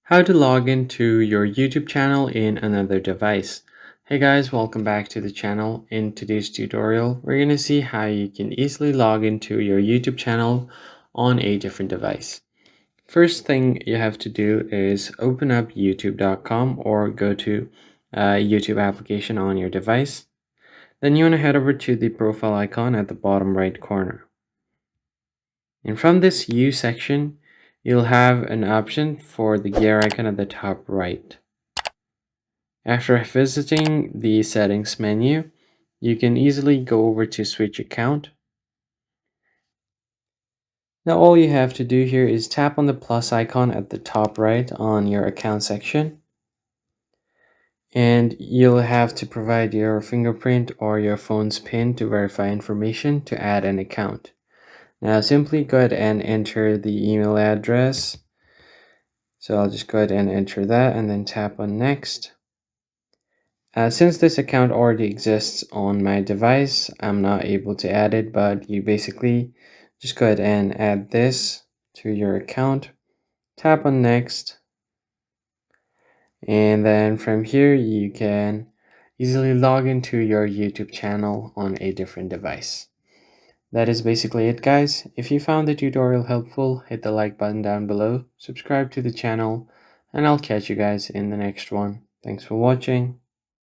How to log into your YouTube channel in another device. Hey guys, welcome back to the channel. In today's tutorial, we're going to see how you can easily log into your YouTube channel on a different device. First thing you have to do is open up youtube.com or go to YouTube application on your device. Then you want to head over to the profile icon at the bottom right corner. And from this U section, you'll have an option for the gear icon at the top right. After visiting the settings menu, you can easily go over to switch account. Now all you have to do here is tap on the plus icon at the top right on your account section. And you'll have to provide your fingerprint or your phone's PIN to verify information to add an account. Now simply go ahead and enter the email address. So I'll just go ahead and enter that and then tap on next. Since this account already exists on my device, I'm not able to add it, but you basically just go ahead and add this to your account. Tap on next. And then from here, you can easily log into your YouTube channel on a different device. That is basically it, guys. If you found the tutorial helpful, hit the like button down below, subscribe to the channel, and I'll catch you guys in the next one. Thanks for watching.